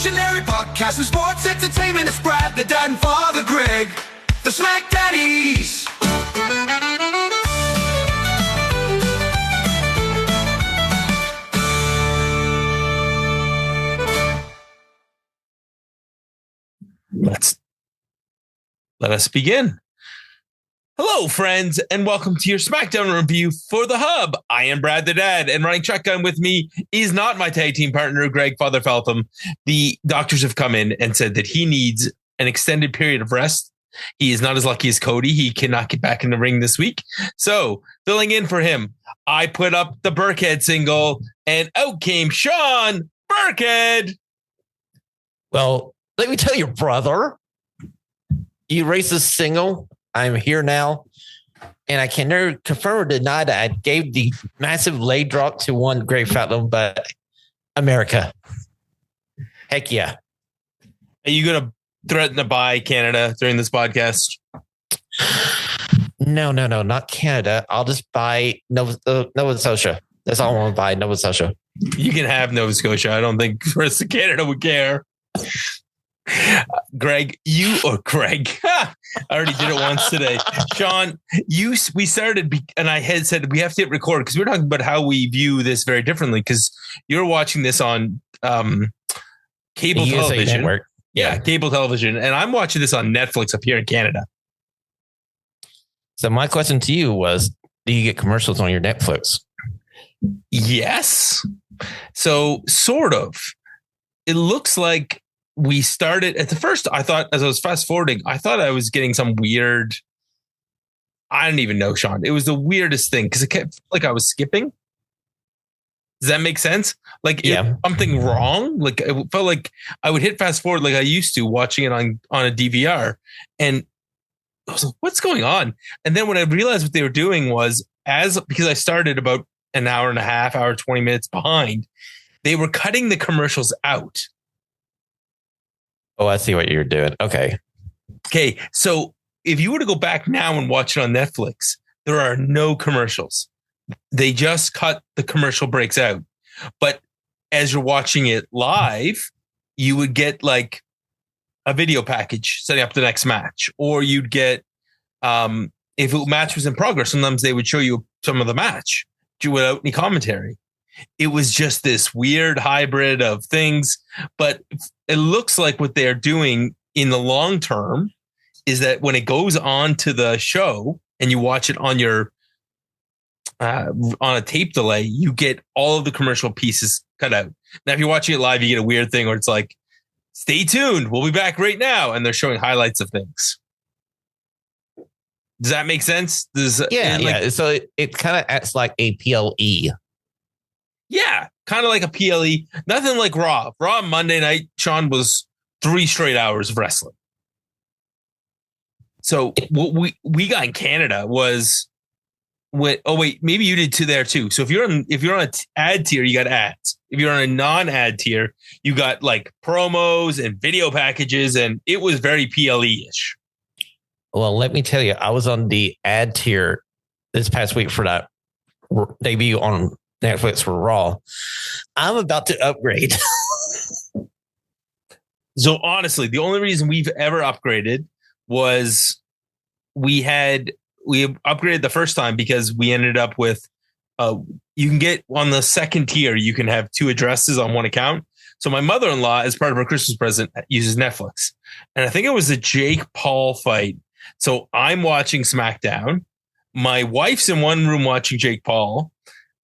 revolutionary podcast of sports entertainment. It's Brad, the dad, and Father Greg, the SmackDaddies. Let us begin. Hello, friends, and welcome to your SmackDown review for The Hub. I am Brad the Dad, and running shotgun with me is not my tag team partner, Greg Father Feltham. The doctors have come in and said that he needs an extended period of rest. He is not as lucky as Cody. He cannot get back in the ring this week. So, filling in for him, I put up the Burkhead single, and out came Sean Burkhead. Well, let me tell you, brother, you raised this single. I'm here now, and I can never confirm or deny that I gave the massive leg drop to one great Fathom, but America. Heck yeah. Are you going to threaten to buy Canada during this podcast? No, not Canada. I'll just buy Nova Scotia. That's all I want to buy, Nova Scotia. You can have Nova Scotia. I don't think the rest of Canada would care. Greg, I already did it once today. Sean, we started, and I had said we have to hit record because we're talking about how we view this very differently because you're watching this on cable television. Network. Yeah, cable television, and I'm watching this on Netflix up here in Canada. So my question to you was, do you get commercials on your Netflix? Yes. So sort of. It looks like we started at the first. I thought as I was fast forwarding, I thought I was getting some weird. I don't even know, Sean. It was the weirdest thing because it kept like I was skipping. Does that make sense? Like something wrong. Like it felt like I would hit fast forward like I used to watching it on a DVR, and I was like, "What's going on?" And then when I realized what they were doing was because I started about an hour and a half, 20 minutes behind, they were cutting the commercials out. Oh, I see what you're doing. Okay. So if you were to go back now and watch it on Netflix, there are no commercials. They just cut the commercial breaks out. But as you're watching it live, you would get like a video package setting up the next match, or you'd get, if a match was in progress, sometimes they would show you some of the match without any commentary. It was just this weird hybrid of things, but it looks like what they're doing in the long term is that when it goes on to the show and you watch it on your on a tape delay, you get all of the commercial pieces cut out. Now, if you're watching it live, you get a weird thing where it's like, stay tuned, we'll be back right now. And they're showing highlights of things. Does that make sense? Yeah. So it kind of acts like a PLE. Yeah, kind of like a PLE. Nothing like Raw. Raw Monday night, Sean, was 3 straight hours of wrestling. So what we got in Canada was maybe you did there too. So if you're on an ad tier, you got ads. If you're on a non-ad tier, you got like promos and video packages, and it was very PLE-ish. Well, let me tell you, I was on the ad tier this past week for that debut on Netflix for Raw. I'm about to upgrade. So honestly, the only reason we've ever upgraded was we upgraded the first time because we ended up with you can get on the second tier, you can have 2 addresses on one account. So my mother-in-law, as part of her Christmas present, uses Netflix. And I think it was a Jake Paul fight. So I'm watching SmackDown. My wife's in one room watching Jake Paul.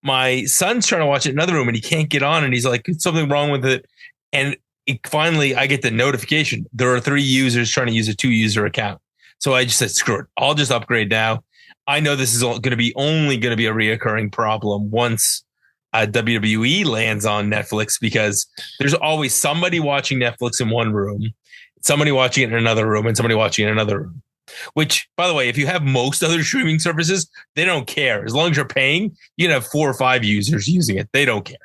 My son's trying to watch it in another room and he can't get on, and he's like, "It's something wrong with it." And finally, I get the notification. There are 3 users trying to use a 2-user account. So I just said, screw it. I'll just upgrade now. I know this is only going to be a reoccurring problem once WWE lands on Netflix, because there's always somebody watching Netflix in one room, somebody watching it in another room, and somebody watching it in another room. Which, by the way, if you have most other streaming services, they don't care. As long as you're paying, you can have 4 or 5 users using it. They don't care.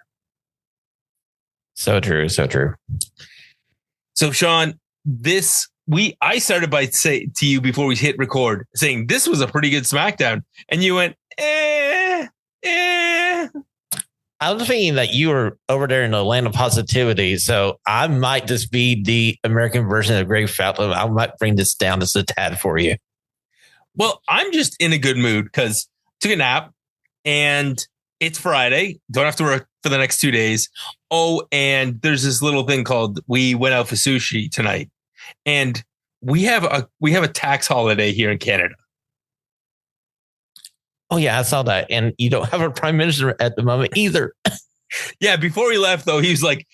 So true. So, Sean, I started by saying to you before we hit record, saying this was a pretty good SmackDown, and you went, I was thinking that you were over there in the land of positivity, so I might just be the American version of Greg Felton. I might bring this down just a tad for you. Well, I'm just in a good mood because took a nap and it's Friday. Don't have to work for the next 2 days. Oh, and there's this little thing called we went out for sushi tonight, and we have a tax holiday here in Canada. Oh yeah, I saw that. And you don't have a prime minister at the moment either. Yeah, before he left though, he was like,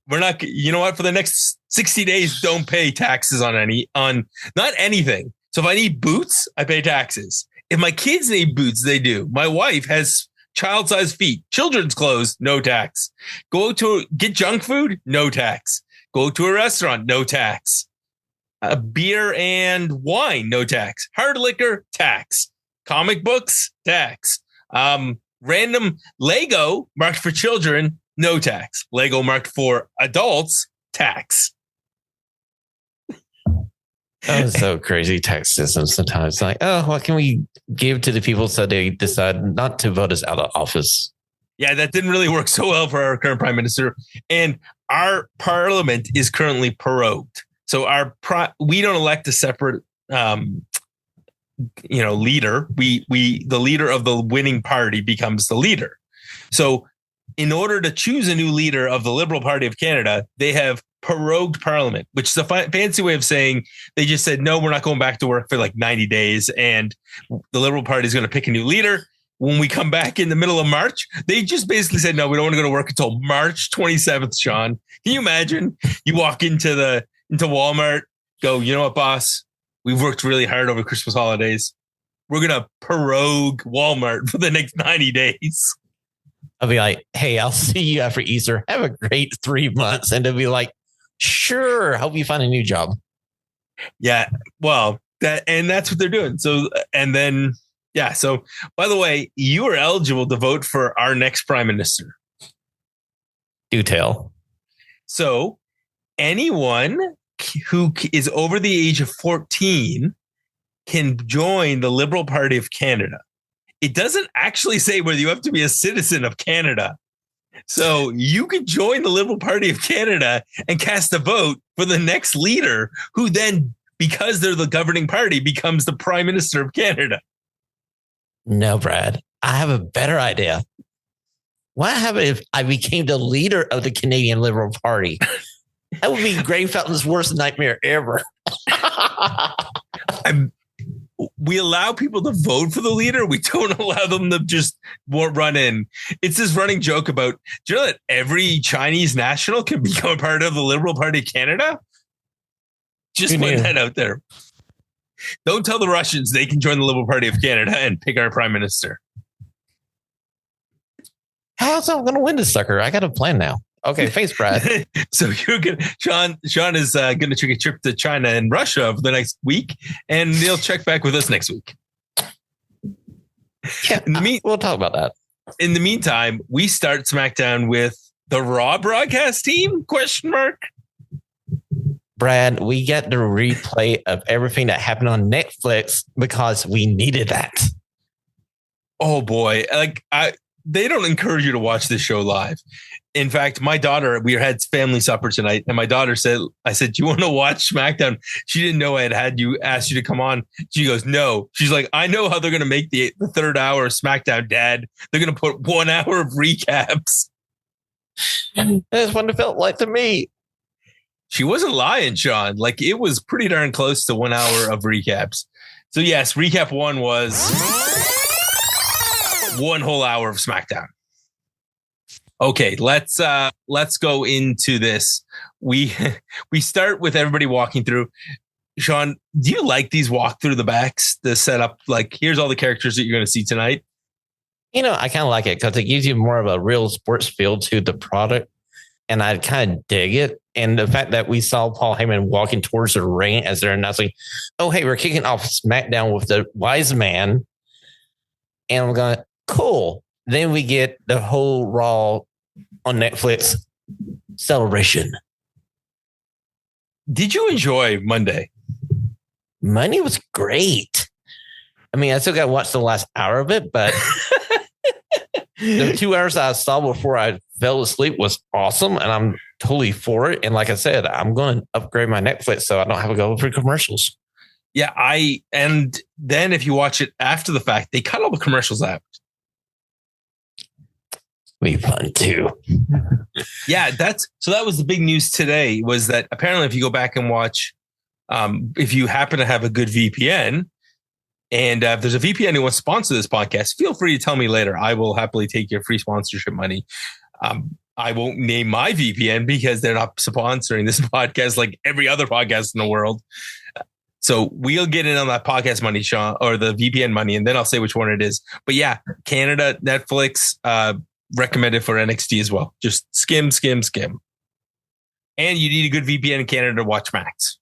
"We're not. You know what? For the next 60 days, don't pay taxes on not anything. So if I need boots, I pay taxes. If my kids need boots, they do. My wife has child-sized feet, children's clothes, no tax. Go to get junk food, no tax. Go to a restaurant, no tax. Beer and wine, no tax. Hard liquor, tax. Comic books, tax. Random Lego marked for children, no tax. Lego marked for adults, tax." Oh, so crazy tax system sometimes. Like, oh, what can we give to the people so they decide not to vote us out of office? Yeah, that didn't really work so well for our current prime minister. And our parliament is currently prorogued. So we don't elect a separate leader. The leader of the winning party becomes the leader. So in order to choose a new leader of the Liberal Party of Canada, they have prorogued parliament, which is a fancy way of saying they just said, no, we're not going back to work for like 90 days. And the Liberal Party is going to pick a new leader. When we come back in the middle of March, they just basically said, no, we don't want to go to work until March 27th, Sean. Can you imagine? You walk into Walmart, go, you know what, boss? We've worked really hard over Christmas holidays. We're going to prorogue Walmart for the next 90 days. I'll be like, hey, I'll see you after Easter. Have a great 3 months. And they'll be like, sure, hope you find a new job. Yeah, well, that's what they're doing. So, and then, yeah. So, by the way, you are eligible to vote for our next prime minister. Do tell. So, anyone who is over the age of 14 can join the Liberal Party of Canada. It doesn't actually say whether you have to be a citizen of Canada. So you can join the Liberal Party of Canada and cast a vote for the next leader who then, because they're the governing party, becomes the Prime Minister of Canada. No, Brad, I have a better idea. What happened if I became the leader of the Canadian Liberal Party? That would be Greg Felton's worst nightmare ever. We allow people to vote for the leader. We don't allow them to just run in. It's this running joke about, do you know that every Chinese national can become a part of the Liberal Party of Canada? Just put that out there. Don't tell the Russians they can join the Liberal Party of Canada and pick our prime minister. How's I going to win this sucker? I got a plan now. Okay, thanks, Brad. So you're good. Sean is going to take a trip to China and Russia for the next week, and he'll check back with us next week. Yeah, we'll talk about that. In the meantime, we start SmackDown with the Raw broadcast team? ? Brad, we get the replay of everything that happened on Netflix because we needed that. Oh boy! They don't encourage you to watch this show live. In fact, my daughter, we had family supper tonight, and my daughter said, I said, do you want to watch SmackDown? She didn't know I had asked you to come on. She goes, no. She's like, I know how they're going to make the third hour of SmackDown, Dad. They're going to put 1 hour of recaps. That's what it felt like to me. She wasn't lying, Sean. Like, it was pretty darn close to 1 hour of recaps. So yes, recap one was 1 whole hour of SmackDown. Okay, let's go into this. We start with everybody walking through. Sean, do you like these walk through the backs, the setup? Like, here's all the characters that you're going to see tonight. You know, I kind of like it because it gives you more of a real sports feel to the product, and I kind of dig it. And the fact that we saw Paul Heyman walking towards the ring as they're announcing, "Oh, hey, we're kicking off SmackDown with the Wise Man," and we're going, cool. Then we get the whole Raw on Netflix celebration. Did you enjoy Monday? Monday was great. I mean, I still got to watch the last hour of it, but The 2 hours I saw before I fell asleep was awesome, and I'm totally for it. And like I said, I'm going to upgrade my Netflix so I don't have to go for commercials. Yeah, and then if you watch it after the fact, they cut all the commercials out. Be fun too. Yeah, that was the big news today, was that apparently if you go back and watch, if you happen to have a good VPN, and if there's a VPN who wants to sponsor this podcast, feel free to tell me later. I will happily take your free sponsorship money. I won't name my VPN because they're not sponsoring this podcast like every other podcast in the world. So we'll get in on that podcast money, Sean, or the VPN money, and then I'll say which one it is. But yeah, Canada, Netflix, recommended for NXT as well. Just skim. And you need a good VPN in Canada to watch Max.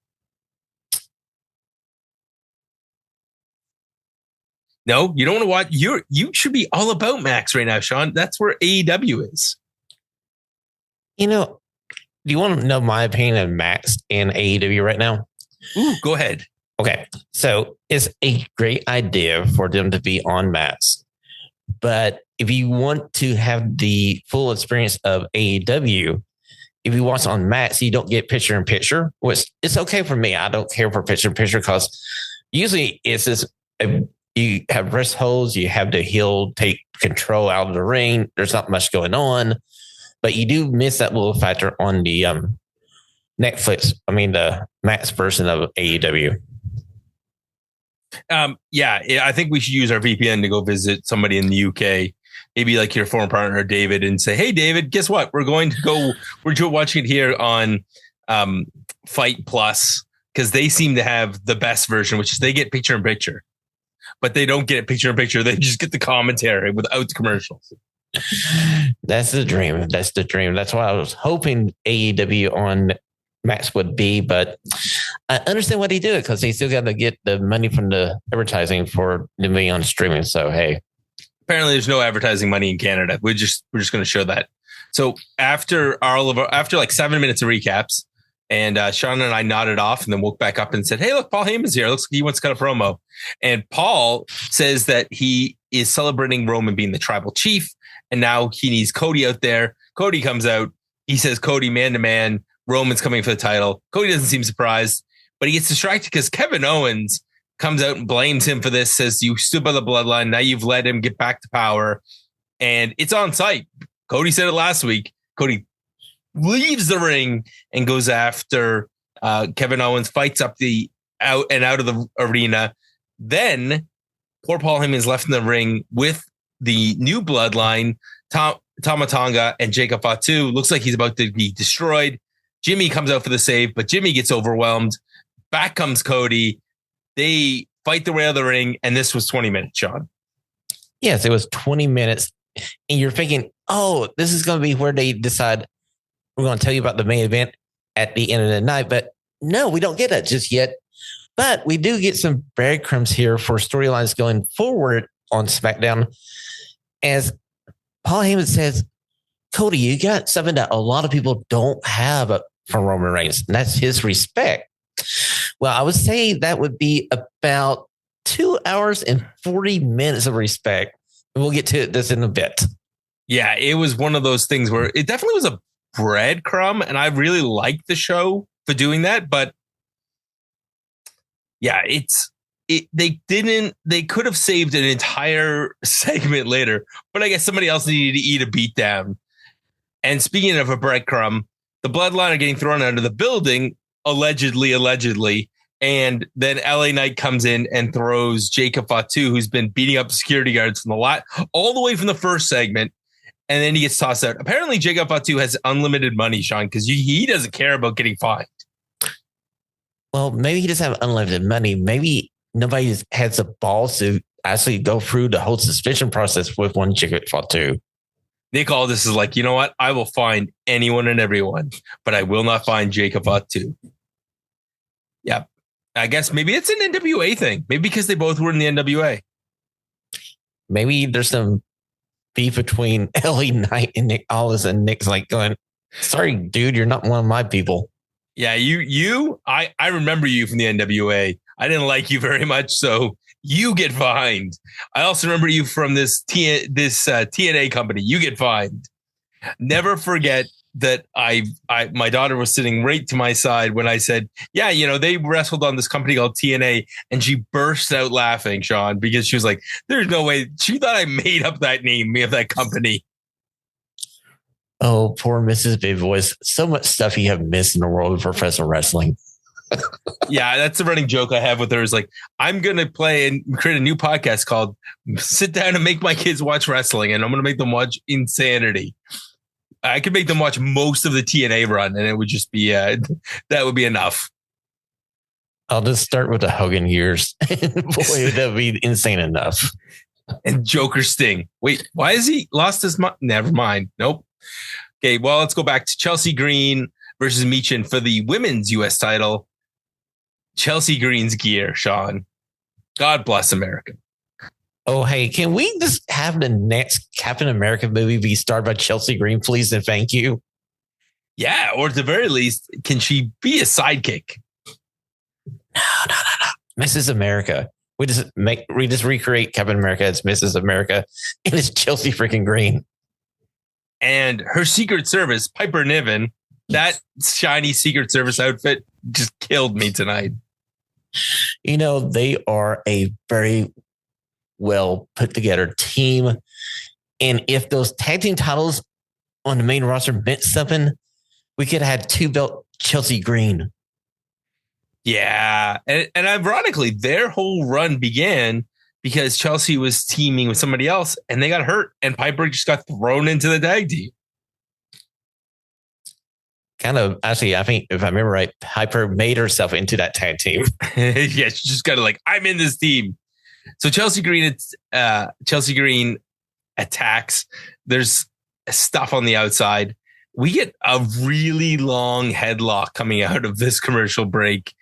No, you don't want to watch. You should be all about Max right now, Sean. That's where AEW is. You know, do you want to know my opinion of Max and AEW right now? Ooh, go ahead. Okay, so it's a great idea for them to be on Max. But if you want to have the full experience of AEW, if you watch on Max, you don't get picture in picture, which is okay for me. I don't care for picture in picture because usually it's just you have wrist holds, you have the heel take control out of the ring. There's not much going on, but you do miss that little factor on the Netflix. I mean, the Max version of AEW. Yeah, I think we should use our VPN to go visit somebody in the UK, maybe like your former partner, David, and say, hey, David, guess what? We're watching it here on Fight Plus because they seem to have the best version, which is they get picture in picture, but they don't get picture in picture. They just get the commentary without the commercials. That's the dream. That's why I was hoping AEW on Max would be, but I understand why he did it because he still got to get the money from the advertising for the being on streaming. So, hey. Apparently there's no advertising money in Canada. We're just going to show that. So after like 7 minutes of recaps, and Sean and I nodded off and then woke back up and said, hey, look, Paul Heyman's here. Looks like he wants to cut a promo. And Paul says that he is celebrating Roman being the tribal chief. And now he needs Cody out there. Cody comes out. He says, Cody, man to man, Roman's coming for the title. Cody doesn't seem surprised, but he gets distracted because Kevin Owens comes out and blames him for this, says you stood by the bloodline. Now you've let him get back to power. And it's on site. Cody said it last week. Cody leaves the ring and goes after Kevin Owens, fights up out of the arena. Then poor Paul Heyman is left in the ring with the new bloodline, Tama Tonga and Jacob Fatu. Looks like he's about to be destroyed. Jimmy comes out for the save, but Jimmy gets overwhelmed. Back comes Cody. They fight their way out of the ring, and this was 20 minutes, Sean. Yes, it was 20 minutes. And you're thinking, oh, this is going to be where they decide we're going to tell you about the main event at the end of the night. But no, we don't get that just yet. But we do get some breadcrumbs here for storylines going forward on SmackDown. As Paul Heyman says, Cody, you got something that a lot of people don't have from Roman Reigns, and that's his respect. Well, I would say that would be about 2 hours and 40 minutes of respect. And we'll get to this in a bit. Yeah, it was one of those things where it definitely was a breadcrumb, and I really liked the show for doing that. But yeah, they could have saved an entire segment later, but I guess somebody else needed to eat a beatdown. And speaking of a breadcrumb, the Bloodline are getting thrown out of the building, allegedly. And then LA Knight comes in and throws Jacob Fatu, who's been beating up security guards from all the way from the first segment. And then he gets tossed out. Apparently, Jacob Fatu has unlimited money, Sean, because he doesn't care about getting fined. Well, maybe he doesn't have unlimited money. Maybe nobody has the balls to actually go through the whole suspension process with one Jacob Fatu. Nick Aldis is like, you know what? I will find anyone and everyone, but I will not find Jacob Fatu. Yeah. I guess maybe it's an NWA thing. Maybe because they both were in the NWA. Maybe there's some beef between LA Knight and Nick Aldis, and Nick's like going, sorry, dude, you're not one of my people. Yeah, I remember you from the NWA. I didn't like you very much. So You get fined. I also remember you from this TNA company. You get fined. Never forget that my daughter was sitting right to my side when I said, yeah, they wrestled on this company called TNA, and she burst out laughing, Sean, because she was like, there's no way. She thought I made up that name of that company. Oh, poor Mrs. Big Voice. So much stuff you have missed in the world of professional wrestling. Yeah, that's the running joke I have with her is like, I'm going to play and create a new podcast called Sit Down and Make My Kids Watch Wrestling. And I'm going to make them watch Insanity. I could make them watch most of the TNA run and it would just be, that would be enough. I'll just start with the Hogan years. Boy, that would be insane enough. And Joker Sting. Wait, why is he lost his mind? Never mind. Nope. Okay, well, let's go back to Chelsea Green versus Michin for the women's U.S. title. Chelsea Green's gear, Sean. God bless America. Oh, hey, can we just have the next Captain America movie be starred by Chelsea Green, please, and thank you? Yeah, or at the very least, can she be a sidekick? No. Mrs. America. We just recreate Captain America as Mrs. America, and it's Chelsea freaking Green. And her Secret Service, Piper Niven, that shiny Secret Service outfit just killed me tonight. They are a very well put together team. And if those tag team titles on the main roster meant something, we could have had 2-belt Chelsea Green. Yeah. And ironically, their whole run began because Chelsea was teaming with somebody else and they got hurt and Piper just got thrown into the tag team. Kind of, actually, I think if I remember right, Piper made herself into that tag team. Yeah, she just got like, I'm in this team. So Chelsea Green attacks. There's stuff on the outside. We get a really long headlock coming out of this commercial break.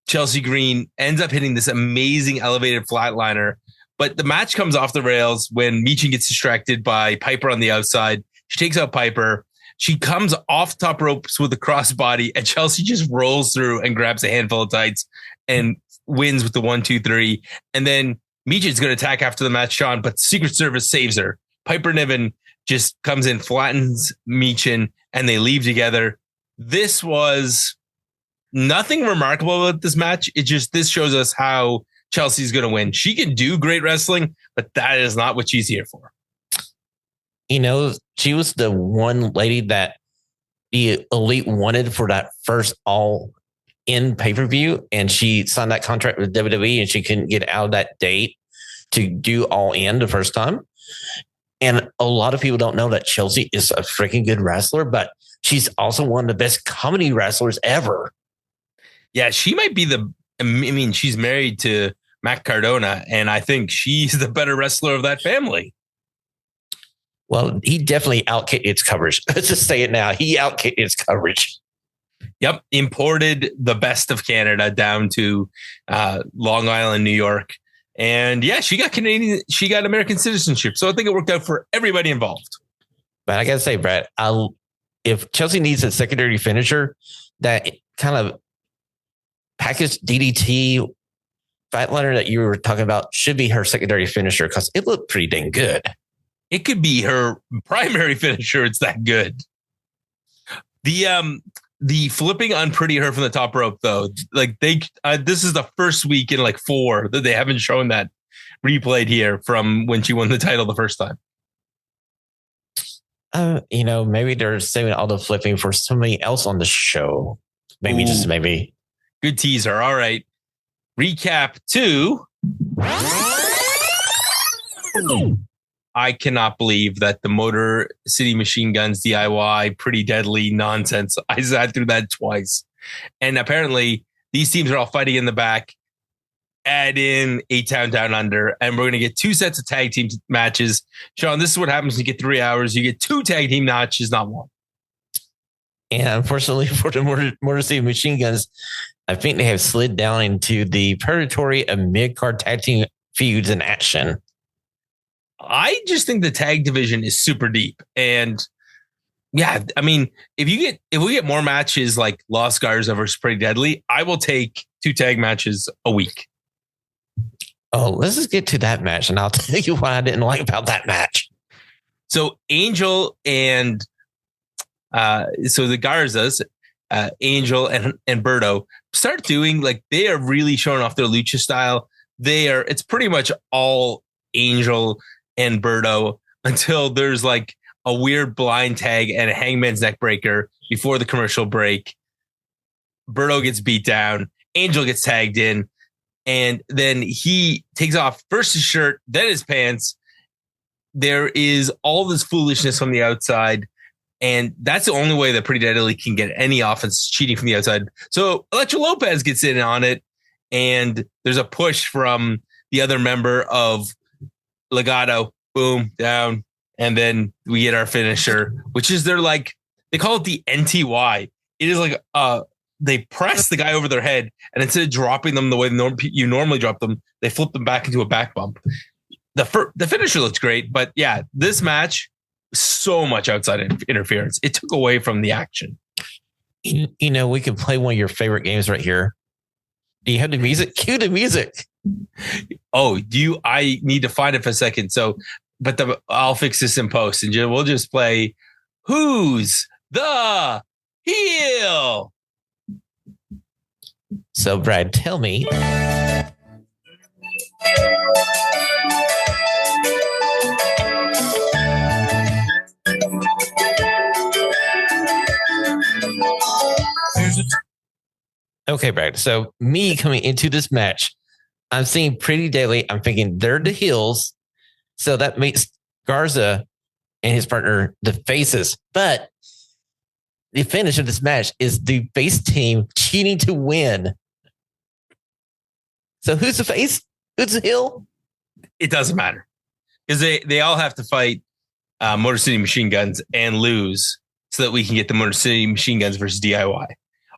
Chelsea Green ends up hitting this amazing elevated flatliner, but the match comes off the rails when Michin gets distracted by Piper on the outside. She takes out Piper. She comes off top ropes with a crossbody, and Chelsea just rolls through and grabs a handful of tights and wins with the 1-2-3. And then Michin's going to attack after the match, Sean, but Secret Service saves her. Piper Niven just comes in, flattens Michin, and they leave together. This was nothing remarkable about this match. This shows us how Chelsea's going to win. She can do great wrestling, but that is not what she's here for. She was the one lady that the Elite wanted for that first all-in pay-per-view, and she signed that contract with WWE, and she couldn't get out of that date to do all-in the first time. And a lot of people don't know that Chelsea is a freaking good wrestler, but she's also one of the best comedy wrestlers ever. Yeah, she might be she's married to Matt Cardona, and I think she's the better wrestler of that family. Well, he definitely outkicked its coverage. Let's just say it now. He outkicked its coverage. Yep. Imported the best of Canada down to Long Island, New York. And yeah, she got American citizenship. So I think it worked out for everybody involved. But I got to say, Brad, if Chelsea needs a secondary finisher, that kind of package DDT flatliner that you were talking about should be her secondary finisher because it looked pretty dang good. It could be her primary finisher. It's that good. The flipping unpretty her from the top rope, though, like this is the first week in like 4 that they haven't shown that replayed here from when she won the title the first time. Maybe they're saving all the flipping for somebody else on the show. Maybe, just maybe. Good teaser. All right. Recap 2. I cannot believe that the Motor City Machine Guns DIY Pretty Deadly nonsense. I sat through that twice. And apparently these teams are all fighting in the back. Add in A-Town Down Under. And we're going to get 2 sets of tag team matches. Sean, this is what happens when you get 3 hours. You get 2 tag team matches, not 1. And unfortunately for the Motor City Machine Guns, I think they have slid down into the purgatory of mid-card tag team feuds in action. I just think the tag division is super deep. And yeah, I mean, if we get more matches like Lost Garza versus Pretty Deadly, I will take 2 tag matches a week. Oh, let's just get to that match, and I'll tell you what I didn't like about that match. So Angel and so the Garzas, Angel and Berto start doing like they are really showing off their lucha style. It's pretty much all Angel and Berto until there's like a weird blind tag and a hangman's neck breaker before the commercial break. Berto gets beat down. Angel gets tagged in. And then he takes off first his shirt, then his pants. There is all this foolishness from the outside. And that's the only way that Pretty Deadly can get any offense, cheating from the outside. So Electra Lopez gets in on it. And there's a push from the other member of Legado. Boom, down. And then we get our finisher, which is they call it the NTY. It is like they press the guy over their head, and instead of dropping them the way you normally drop them, they flip them back into a back bump. The finisher looks great, but yeah, this match, so much outside interference. It took away from the action. You know, we can play one of your favorite games right here. Do you have the music? Cue the music. Oh, I need to find it for a second. So, but I'll fix this in post, and we'll just play Who's the Heel? So, Brad, tell me. Okay, Brad. So, me coming into this match, I'm seeing Pretty Deadly. I'm thinking they're the heels. So that makes Garza and his partner the faces. But the finish of this match is the face team cheating to win. So who's the face? Who's the heel? It doesn't matter because they all have to fight Motor City Machine Guns and lose so that we can get the Motor City Machine Guns versus DIY.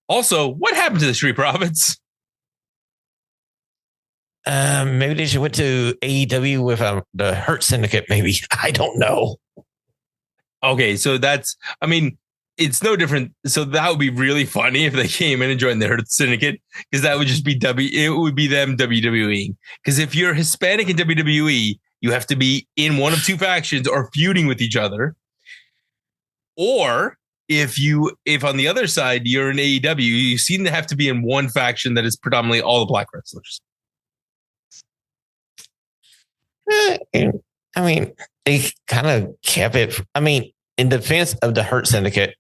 Also, what happened to the Street Profits? Maybe they should went to AEW with the Hurt Syndicate. Maybe I don't know. Okay, so it's no different. So that would be really funny if they came in and joined the Hurt Syndicate, because that would just be it would be them WWE. Because if you're Hispanic in WWE, you have to be in one of two factions or feuding with each other. Or if on the other side you're in AEW, you seem to have to be in one faction that is predominantly all the black wrestlers. I mean, they kind of kept it. I mean, in defense of the Hurt Syndicate,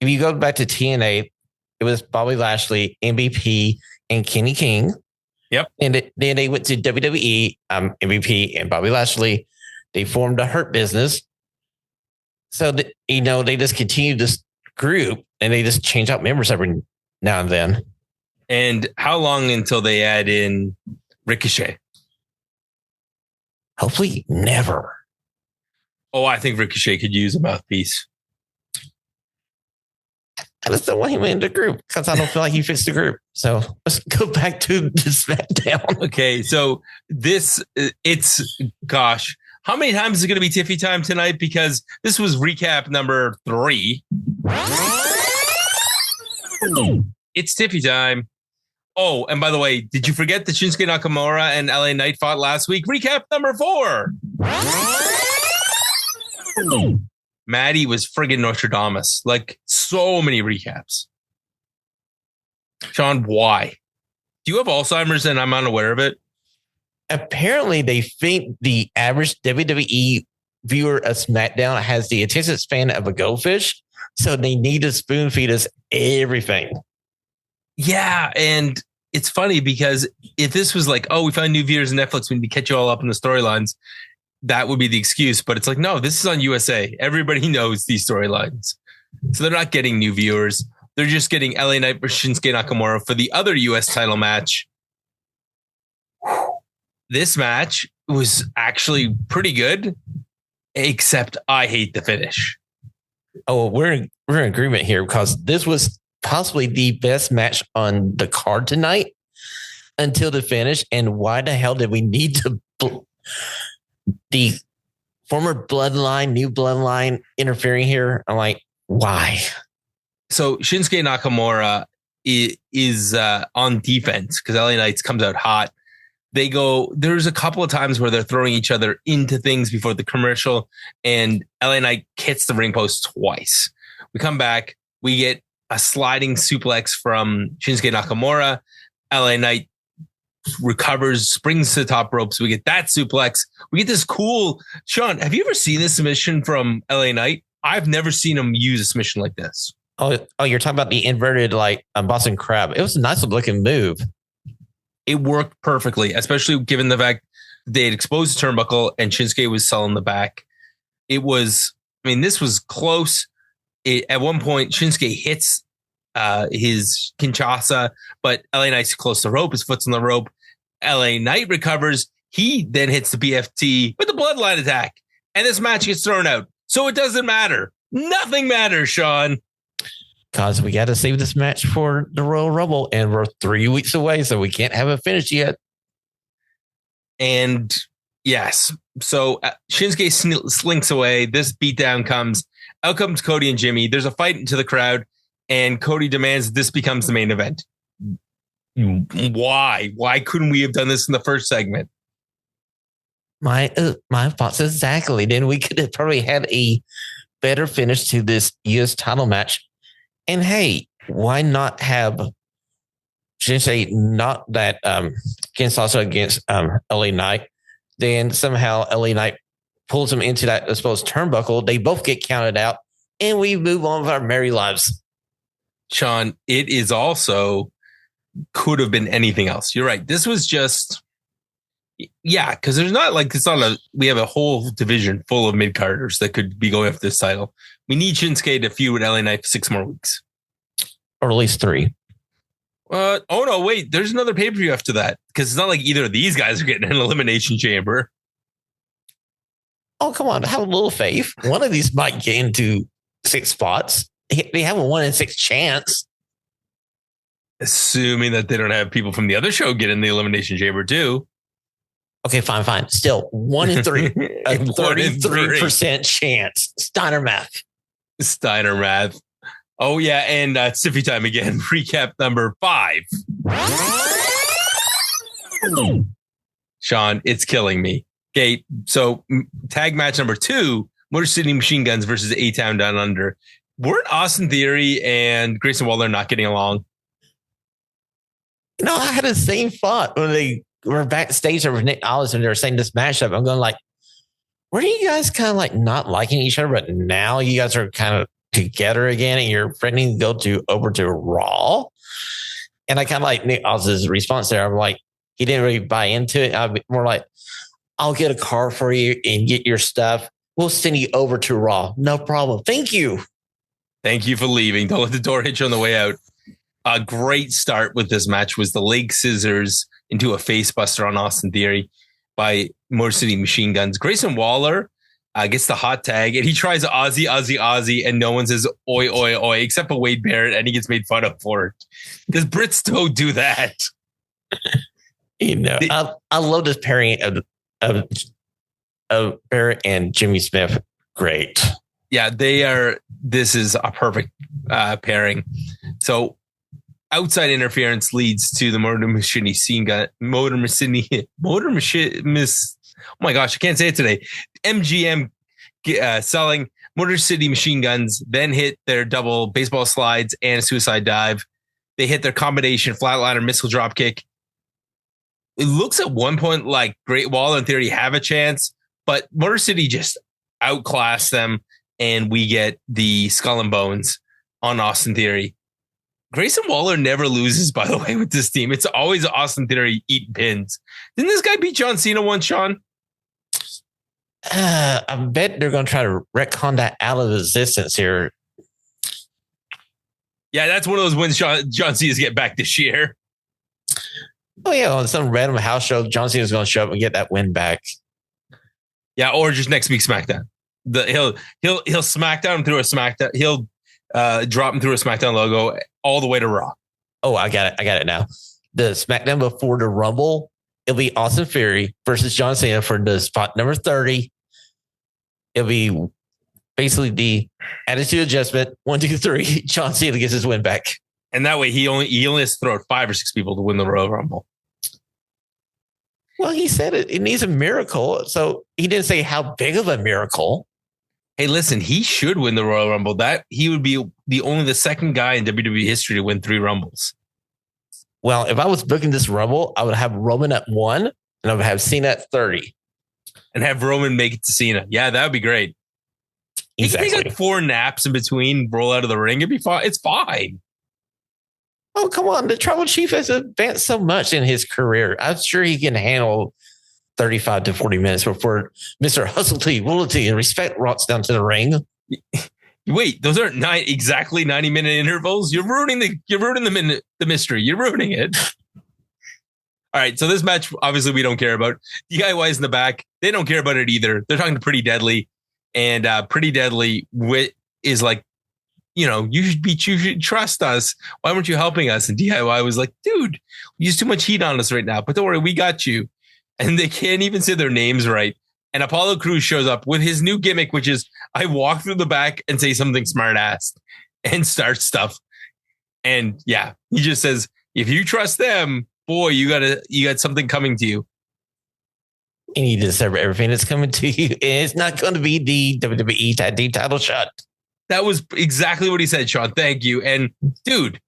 if you go back to TNA, it was Bobby Lashley, MVP, and Kenny King. Yep. And then they went to WWE, MVP and Bobby Lashley. They formed a Hurt Business. So, they just continue this group and they just change out members every now and then. And how long until they add in Ricochet? Hopefully never. Oh, I think Ricochet could use a mouthpiece. I just don't want him in the group because I don't feel like he fits the group. So let's go back to the SmackDown. Okay, so gosh, how many times is it going to be Tiffy time tonight? Because this was recap number 3. It's Tiffy time. Oh, and by the way, did you forget that Shinsuke Nakamura and LA Knight fought last week? Recap number 4. Maddie was friggin' Nostradamus. Like, so many recaps. Sean, why? Do you have Alzheimer's and I'm unaware of it? Apparently, they think the average WWE viewer of SmackDown has the attention span of a goldfish, so they need to spoon feed us everything. Yeah, and it's funny because if this was like, oh, we found new viewers on Netflix, we need to catch you all up in the storylines, that would be the excuse. But it's like, no, this is on USA. Everybody knows these storylines. So they're not getting new viewers. They're just getting LA Knight versus Shinsuke Nakamura for the other US title match. This match was actually pretty good, except I hate the finish. Oh, we're in agreement here because this was possibly the best match on the card tonight until the finish. And why the hell did we need to the former Bloodline, new Bloodline interfering here? I'm like, why? So Shinsuke Nakamura is on defense because LA Knights comes out hot. There's a couple of times where they're throwing each other into things before the commercial, and LA Knight hits the ring post twice. We come back, we get a sliding suplex from Shinsuke Nakamura. LA Knight recovers, springs to the top rope. So we get that suplex. We get this cool, Sean, have you ever seen this submission from LA Knight? I've never seen him use a submission like this. Oh, you're talking about the inverted like Boston Crab. It was a nice looking move. It worked perfectly, especially given the fact they had exposed the turnbuckle and Shinsuke was selling the back. This was close. At one point, Shinsuke hits his Kinshasa, but LA Knight's close to the rope. His foot's on the rope. LA Knight recovers. He then hits the BFT with the Bloodline attack. And this match gets thrown out. So it doesn't matter. Nothing matters, Sean. Because we got to save this match for the Royal Rumble, and we're 3 weeks away, so we can't have it finished yet. And yes, so Shinsuke slinks away. This beatdown comes. Out comes Cody and Jimmy. There's a fight into the crowd, and Cody demands this becomes the main event. Why? Why couldn't we have done this in the first segment? My thoughts exactly. Then we could have probably had a better finish to this U.S. title match. And hey, why not have Shinsuke not that Kinshasa against LA Knight? Then somehow LA Knight pulls him into that supposed turnbuckle. They both get counted out, and we move on with our merry lives. Sean, it is also could have been anything else. You're right. This was just, yeah, because there's not like we have a whole division full of mid-carders that could be going after this title. We need Shinsuke to feud with LA Knight for 6 more weeks. Or at least 3. Oh no, wait, there's another pay-per-view after that. Because it's not like either of these guys are getting an elimination chamber. Oh, come on. Have a little faith. One of these might get into 6 spots. They have a 1 in 6 chance. Assuming that they don't have people from the other show get in the elimination chamber too. Okay, fine. Still 1 in 3. A 33% chance. Steiner math. Oh yeah, and Stiffy time again. Recap number 5. Sean, it's killing me. Okay, so tag match number 2, Motor City Machine Guns versus A-Town Down Under. Weren't Austin Theory and Grayson Waller not getting along? I had the same thought when they were backstage with Nick Aldis and they were saying this matchup. I'm going like, were you guys kind of like not liking each other, but now you guys are kind of together again and you're threatening to go over to Raw? And I kind of like Nick Aldis' response there. I'm like, he didn't really buy into it. I'd be more like, I'll get a car for you and get your stuff. We'll send you over to Raw. No problem. Thank you. Thank you for leaving. Don't let the door hit you on the way out. A great start with this match was the leg scissors into a face buster on Austin Theory by Motor City Machine Guns. Grayson Waller gets the hot tag and he tries Aussie, and no one says oi, oi, oi, except for Wade Barrett, and he gets made fun of for it. Because Brits don't do that. I love this pairing of Barrett and Jimmy Smith. Great. Yeah, this is a perfect pairing. So outside interference leads to the Motor Machine oh my gosh, I can't say it today. MGM selling Motor City Machine Guns, then hit their double baseball slides and a suicide dive. They hit their combination flatliner missile drop kick. It looks at one point like Great Wall in theory have a chance, but Motor City just outclassed them, and we get the skull and bones on Austin Theory. Grayson Waller never loses, by the way, with this team. It's always Austin Theory eating pins. Didn't this guy beat John Cena once, Sean? I bet they're going to try to retcon that out of existence here. Yeah, that's one of those wins John Cena's get back this year. Oh, yeah, on some random house show, John Cena's going to show up and get that win back. Yeah, or just next week's SmackDown. He'll SmackDown through a SmackDown. He'll drop him through a SmackDown logo all the way to Raw. Oh, I got it now. The SmackDown before the Rumble, it'll be Austin Theory versus John Cena for the spot number 30. It'll be basically the attitude adjustment. 1, 2, 3. John Cena gets his win back. And that way he only has to throw out 5 or 6 people to win the Royal Rumble. Well, he said it needs a miracle. So he didn't say how big of a miracle. Hey, listen, he should win the Royal Rumble. That he would be the second guy in WWE history to win 3 Rumbles. Well, if I was booking this Rumble, I would have Roman at 1 and I would have Cena at 30. And have Roman make it to Cena. Yeah, that would be great. Exactly. He can take like 4 naps in between, roll out of the ring. It'd be fine. It's fine. Oh, come on. The Tribal Chief has advanced so much in his career. I'm sure he can handle 35 to 40 minutes before Mr. Hustlety, Woolity, and Respect rocks down to the ring. Wait, those aren't exactly 90-minute intervals. You're ruining the mystery. You're ruining it. All right, so this match, obviously, we don't care about. DIY's in the back. They don't care about it either. They're talking to Pretty Deadly, and Pretty Deadly is like, you should trust us. Why weren't you helping us? And DIY was like, dude, we use too much heat on us right now, but don't worry, we got you. And they can't even say their names right. And Apollo Crews shows up with his new gimmick, which is I walk through the back and say something smart ass and start stuff. And yeah, he just says, if you trust them, boy, you got something coming to you. You need to serve everything that's coming to you. It's not going to be the WWE Tag Team title shot. That was exactly what he said, Sean. Thank you. And dude,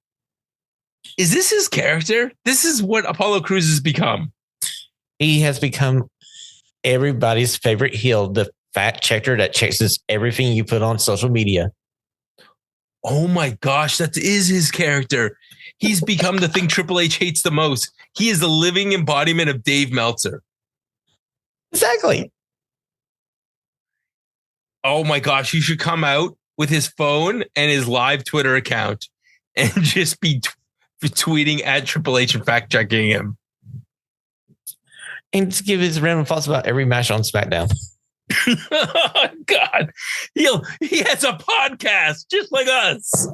is this his character? This is what Apollo Crews has become. He has become everybody's favorite heel, the fact checker that checks everything you put on social media. Oh my gosh, that is his character. He's become the thing Triple H hates the most. He is the living embodiment of Dave Meltzer. Exactly. Oh my gosh, he should come out with his phone and his live Twitter account and just be tweeting at Triple H and fact checking him. And to give his random thoughts about every match on SmackDown. Oh, God, he has a podcast just like us.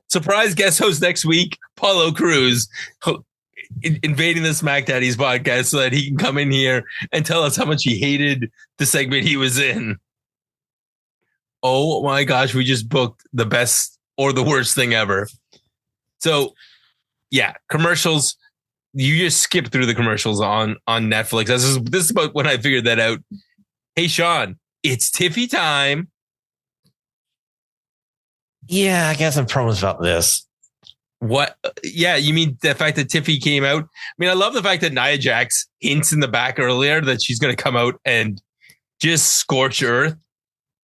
Surprise guest host next week, Apollo Crews, invading the SmackDaddies podcast so that he can come in here and tell us how much he hated the segment he was in. Oh my gosh, we just booked the best or the worst thing ever. So, yeah, commercials. You just skip through the commercials on Netflix. This is about when I figured that out. Hey, Sean, it's Tiffy time. Yeah, I got some promos about this. What? Yeah, you mean the fact that Tiffy came out? I mean, I love the fact that Nia Jax hints in the back earlier that she's going to come out and just scorch earth.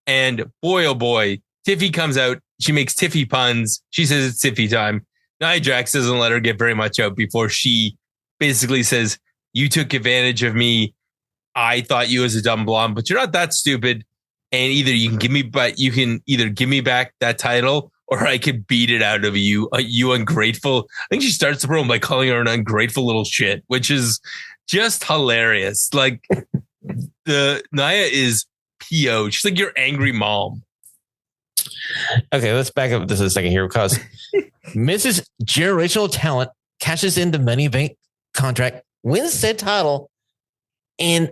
And boy, oh boy, Tiffy comes out. She makes Tiffy puns. She says it's Tiffy time. Nia Jax doesn't let her get very much out before she basically says, you took advantage of me. I thought you was a dumb blonde, but you're not that stupid. And you can give me back that title, or I could beat it out of you. You ungrateful. I think she starts the promo by calling her an ungrateful little shit, which is just hilarious. Like the Nia is PO. She's like your angry mom. Okay, let's back up this a second here because Mrs. Generational Talent cashes in the Money Bank contract, wins said title, and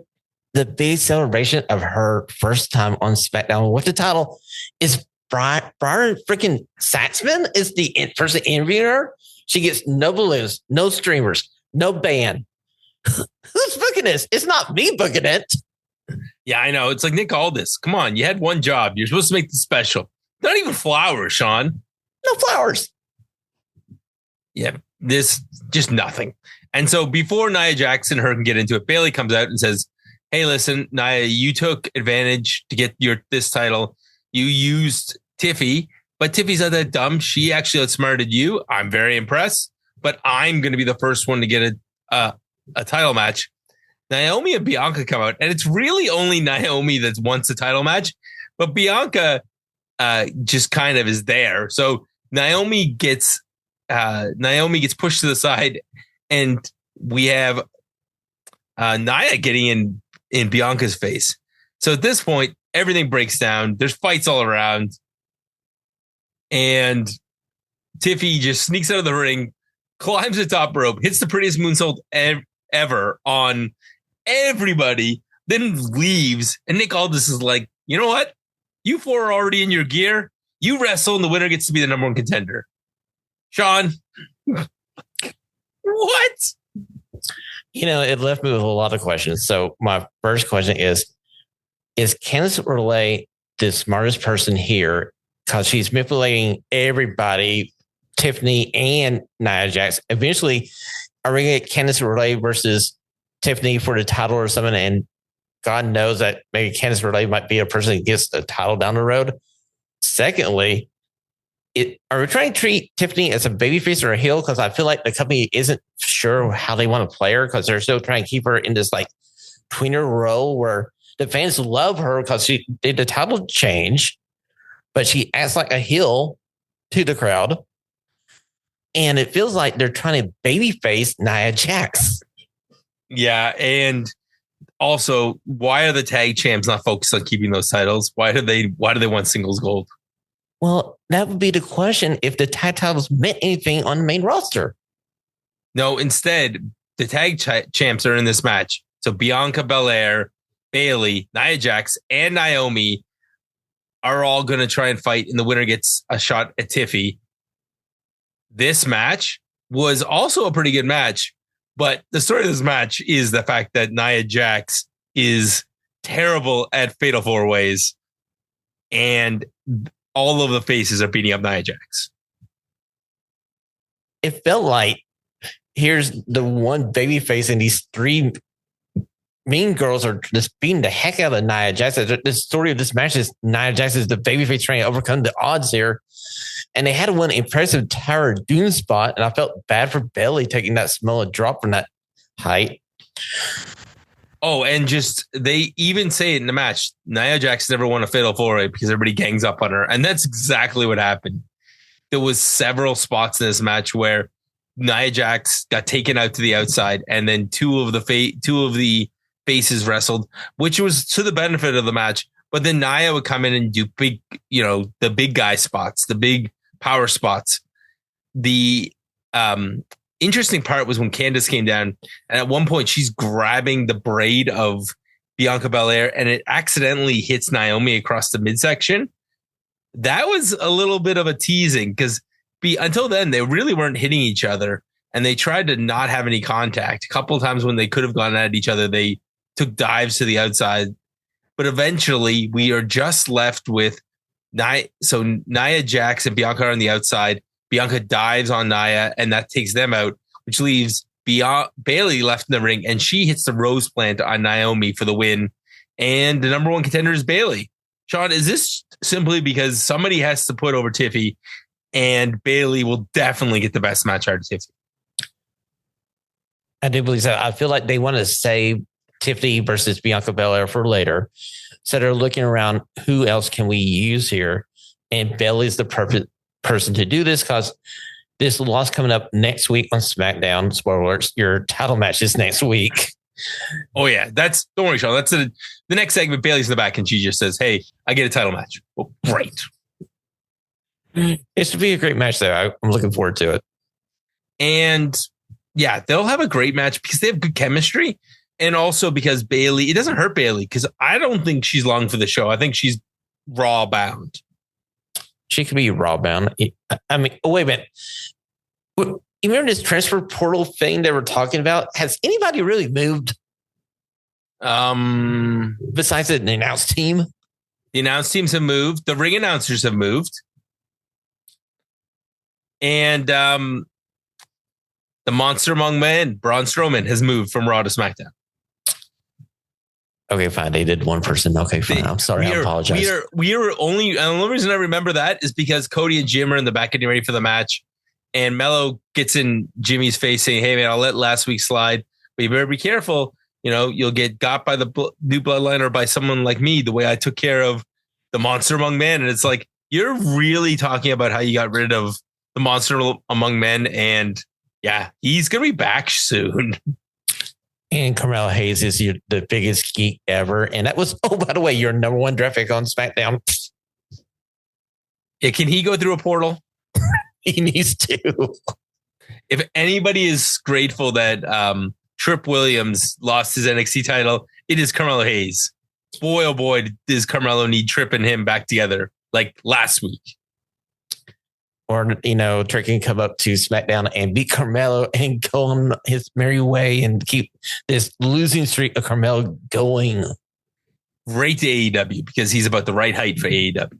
the big celebration of her first time on SmackDown with the title is Brian freaking Saxman is the person interviewing her. She gets no balloons, no streamers, no band. Who's booking this? It's not me booking it. Yeah, I know. It's like Nick Aldis. Come on, you had one job. You're supposed to make the special. Not even flowers, Sean. No flowers. Yeah, this just nothing. And so before Nia Jax and her can get into it, Bayley comes out and says, hey, listen, Nia, you took advantage to get this title. You used Tiffy, but Tiffy's not that dumb. She actually outsmarted you. I'm very impressed, but I'm going to be the first one to get a title match. Naomi and Bianca come out, and it's really only Naomi that wants a title match, but Bianca just kind of is there. So Naomi gets pushed to the side, and we have Nia getting in Bianca's face. So at this point, everything breaks down. There's fights all around, and Tiffy just sneaks out of the ring, climbs the top rope, hits the prettiest moonsault ever on everybody, then leaves. And Nick Aldis is like, you know what? You four are already in your gear. You wrestle, and the winner gets to be the number one contender. Sean, what? It left me with a lot of questions. So my first question is Candice LeRae the smartest person here? Because she's manipulating everybody, Tiffany and Nia Jax. Eventually, are we going to get Candice LeRae versus Tiffany for the title or something? And God knows that maybe Candice LeRae might be a person that gets the title down the road. Secondly, are we trying to treat Tiffany as a babyface or a heel? Because I feel like the company isn't sure how they want to play her because they're still trying to keep her in this like tweener role where the fans love her because she did the title change, but she acts like a heel to the crowd. And it feels like they're trying to babyface Nia Jax. Yeah, and also, why are the tag champs not focused on keeping those titles? Why do they want singles gold? Well, that would be the question if the tag titles meant anything on the main roster. No, instead, the tag champs are in this match. So Bianca Belair, Bayley, Nia Jax, and Naomi are all going to try and fight, and the winner gets a shot at Tiffy. This match was also a pretty good match, but the story of this match is the fact that Nia Jax is terrible at Fatal 4-Ways, and all of the faces are beating up Nia Jax. It felt like here's the one baby face and these three mean girls are just beating the heck out of Nia Jax. The story of this match is Nia Jax is the baby face trying to overcome the odds here. And they had one impressive Tower of Doom spot. And I felt bad for Bayley taking that small drop from that height. Oh, and just they even say it in the match, Nia Jax never won a Fatal 4-Way because everybody gangs up on her. And that's exactly what happened. There was several spots in this match where Nia Jax got taken out to the outside, and then two of the faces wrestled, which was to the benefit of the match. But then Nia would come in and do big, the big guy spots, the big power spots. The interesting part was when Candice came down, and at one point she's grabbing the braid of Bianca Belair, and it accidentally hits Naomi across the midsection. That was a little bit of a teasing because until then they really weren't hitting each other, and they tried to not have any contact. A couple of times when they could have gone at each other, they took dives to the outside. But eventually we are just left with Nia. So Nia Jax and Bianca are on the outside. Bianca dives on Nia, and that takes them out, which leaves Bayley left in the ring, and she hits the rose plant on Naomi for the win. And the number one contender is Bayley. Sean, is this simply because somebody has to put over Tiffy, and Bayley will definitely get the best match out of Tiffy? I do believe so. I feel like they want to save Tiffany versus Bianca Belair for later. So they're looking around, who else can we use here? And Bayley's the perfect person to do this because this loss coming up next week on SmackDown. Spoilers, your title match is next week. Oh, yeah. Don't worry, Sean. That's the next segment. Bayley's in the back and she just says, hey, I get a title match. Well, great. It should be a great match, though. I'm looking forward to it. And yeah, they'll have a great match because they have good chemistry. And also because Bayley, it doesn't hurt Bayley because I don't think she's long for the show. I think she's Raw bound. She could be Raw bound. I mean, wait a minute. You remember this transfer portal thing they were talking about? Has anybody really moved? Besides the announced team? The announced teams have moved. The ring announcers have moved. And the monster among men, Braun Strowman, has moved from Raw to SmackDown. Okay, fine. They did one person. Okay, fine. I'm sorry. I apologize. The only reason I remember that is because Cody and Jim are in the back getting ready for the match. And Mello gets in Jimmy's face saying, hey, man, I'll let last week slide. But you better be careful. You'll get got by the new bloodline or by someone like me, the way I took care of the monster among men. And it's like, you're really talking about how you got rid of the monster among men. And yeah, he's going to be back soon. And Carmelo Hayes is the biggest geek ever. And that was, oh, by the way, your number one draft pick on SmackDown. Yeah, can he go through a portal? He needs to. If anybody is grateful that Tripp Williams lost his NXT title, it is Carmelo Hayes. Boy, oh boy, does Carmelo need Tripp and him back together like last week. Or, Trick can come up to SmackDown and beat Carmelo and go on his merry way and keep this losing streak of Carmelo going. Right to AEW because he's about the right height for AEW.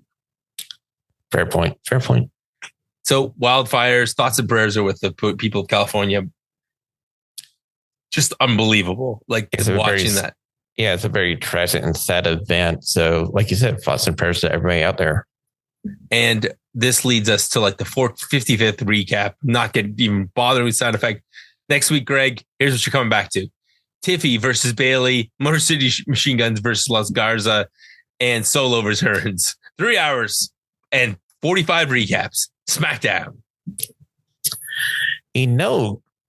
Fair point. Fair point. So wildfires, thoughts and prayers are with the people of California. Just unbelievable. Like watching that. Yeah, it's a very tragic and sad event. So like you said, thoughts and prayers to everybody out there. And this leads us to like the 55th recap. Not getting even bothering with sound effect. Next week, Greg, here's what you're coming back to. Tiffy versus Bayley, Motor City Machine Guns versus Las Garza, and Solo versus Hearns. 3 hours and 45 recaps. SmackDown.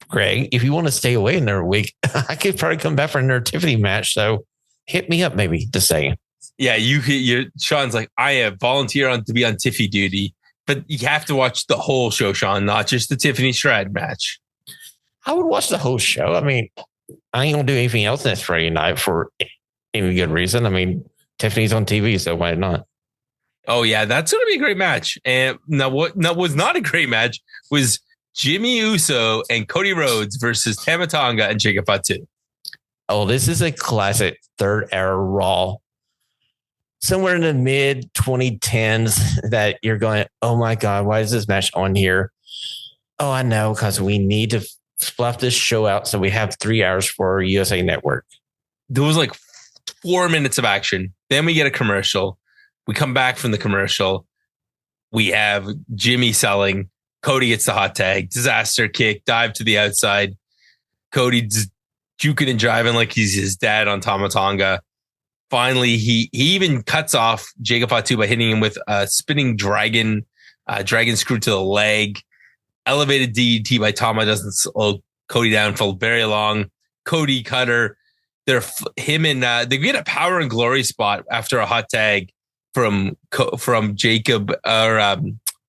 Greg, if you want to stay away another week, I could probably come back for another Tiffany match. So hit me up maybe to say. Yeah, Sean's like, I have volunteered to be on Tiffy duty, but you have to watch the whole show, Sean, not just the Tiffany Stratton match. I would watch the whole show. I mean, I ain't going to do anything else this Friday night for any good reason. I mean, Tiffany's on TV, so why not? Oh, yeah, that's going to be a great match. And now what was not a great match was Jimmy Uso and Cody Rhodes versus Tama Tonga and Jacob Fatu. Oh, this is a classic third era Raw. Somewhere in the mid 2010s that you're going, oh my God, why is this match on here? Oh, I know, because we need to fluff this show out so we have 3 hours for USA Network. There was like 4 minutes of action. Then we get a commercial. We come back from the commercial. We have Jimmy selling. Cody gets the hot tag. Disaster kick. Dive to the outside. Cody juking and driving like he's his dad on Tama Tonga. Finally, he even cuts off Jacob Fatu by hitting him with a spinning dragon screw to the leg. Elevated DDT by Tama doesn't slow Cody down for very long. Cody cutter. They get a power and glory spot after a hot tag from Jacob or